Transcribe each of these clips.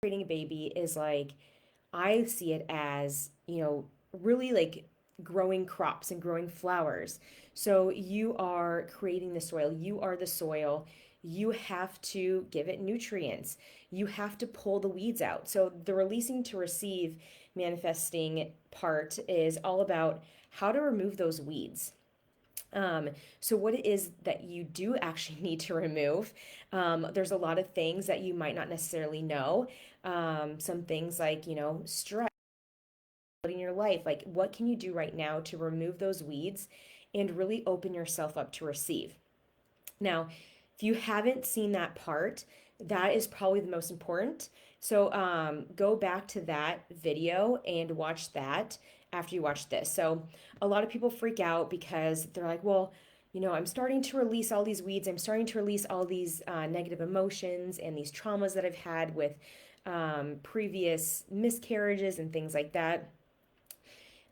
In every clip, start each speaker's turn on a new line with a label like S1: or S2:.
S1: creating a baby is like, I see it as, really like growing crops and growing flowers. So you are creating the soil, you are the soil. You have to give it nutrients. You have to pull the weeds out. So the releasing to receive manifesting part is all about how to remove those weeds. Um, so what it is that you do actually need to remove, there's a lot of things that you might not necessarily know. Some things like, stress in your life, like what can you do right now to remove those weeds and really open yourself up to receive. Now, if you haven't seen that part, that is probably the most important. So go back to that video and watch that after you watch this. So a lot of people freak out because they're like, well, I'm starting to release all these weeds. I'm starting to release all these negative emotions and these traumas that I've had with previous miscarriages and things like that.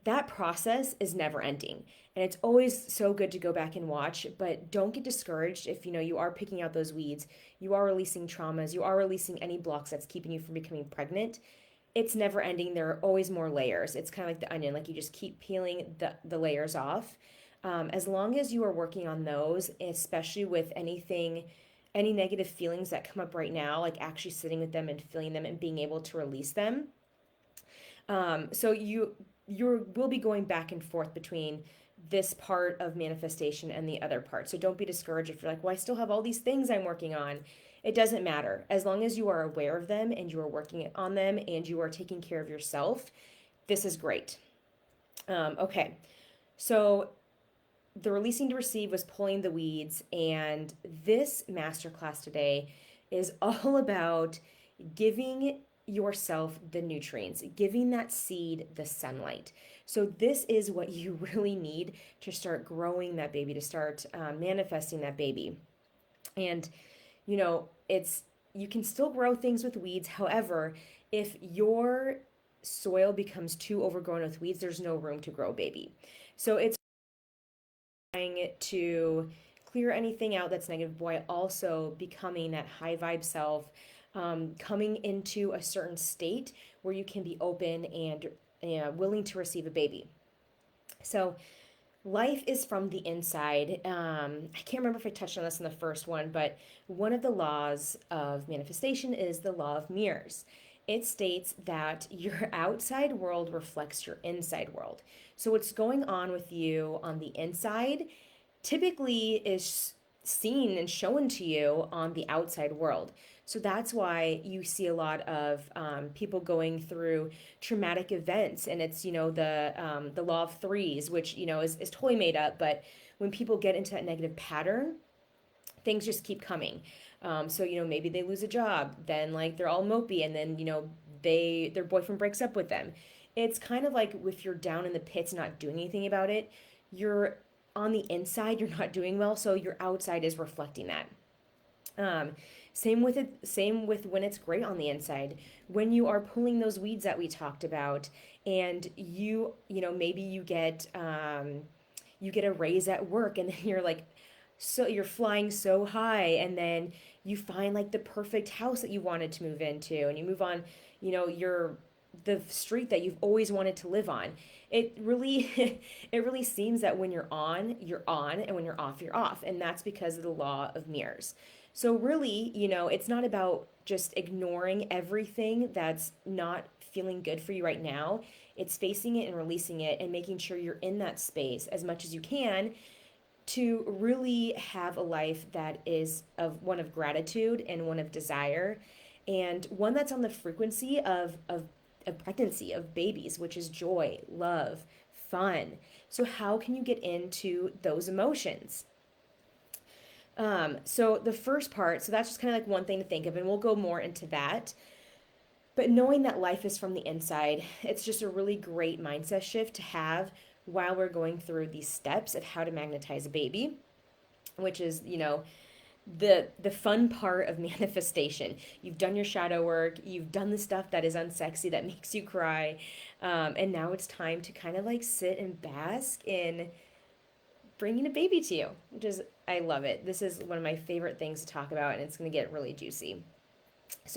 S1: That process is never ending. And it's always so good to go back and watch, but don't get discouraged if you are picking out those weeds, you are releasing traumas, you are releasing any blocks that's keeping you from becoming pregnant. It's never ending. There are always more layers. It's kind of like the onion, like you just keep peeling the layers off. As long as you are working on those, especially with any negative feelings that come up right now, like actually sitting with them and feeling them and being able to release them. So you will be going back and forth between this part of manifestation and the other part. So don't be discouraged if you're like, well, I still have all these things I'm working on. It doesn't matter. As long as you are aware of them and you are working on them and you are taking care of yourself, this is great. Okay, so the releasing to receive was pulling the weeds, and this masterclass today is all about giving yourself the nutrients, giving that seed the sunlight. So, this is what you really need to start growing that baby, to start manifesting that baby. And, you can still grow things with weeds. However, if your soil becomes too overgrown with weeds, there's no room to grow a baby. So, it's trying to clear anything out that's negative while also becoming that high vibe self, coming into a certain state where you can be open and willing to receive a baby. So, life is from the inside. I can't remember if I touched on this in the first one, but one of the laws of manifestation is the law of mirrors. It states that your outside world reflects your inside world. So, what's going on with you on the inside typically is seen and shown to you on the outside world. So that's why you see a lot of people going through traumatic events, and it's the law of threes, which is totally made up. But when people get into that negative pattern, things just keep coming. So maybe they lose a job, then like they're all mopey, and then their boyfriend breaks up with them. It's kind of like if you're down in the pits not doing anything about it, you're on the inside, you're not doing well, so your outside is reflecting that. Um, same with when it's great on the inside. When you are pulling those weeds that we talked about, and maybe you get a raise at work, and then you're like, so you're flying so high, and then you find like the perfect house that you wanted to move into, and you move on, your the street that you've always wanted to live on. It really it really seems that when you're on, and when you're off, you're off. And that's because of the law of mirrors. So really, it's not about just ignoring everything that's not feeling good for you right now. It's facing it and releasing it and making sure you're in that space as much as you can to really have a life that is of one of gratitude and one of desire, and one that's on the frequency of pregnancy, of babies, which is joy, love, fun. So how can you get into those emotions? So the first part, so that's just kind of like one thing to think of, and we'll go more into that. But knowing that life is from the inside, it's just a really great mindset shift to have while we're going through these steps of how to magnetize a baby, which is, the fun part of manifestation. You've done your shadow work, you've done the stuff that is unsexy that makes you cry, and now it's time to kind of like sit and bask in bringing a baby to you, which is, I love it. This is one of my favorite things to talk about, and it's going to get really juicy.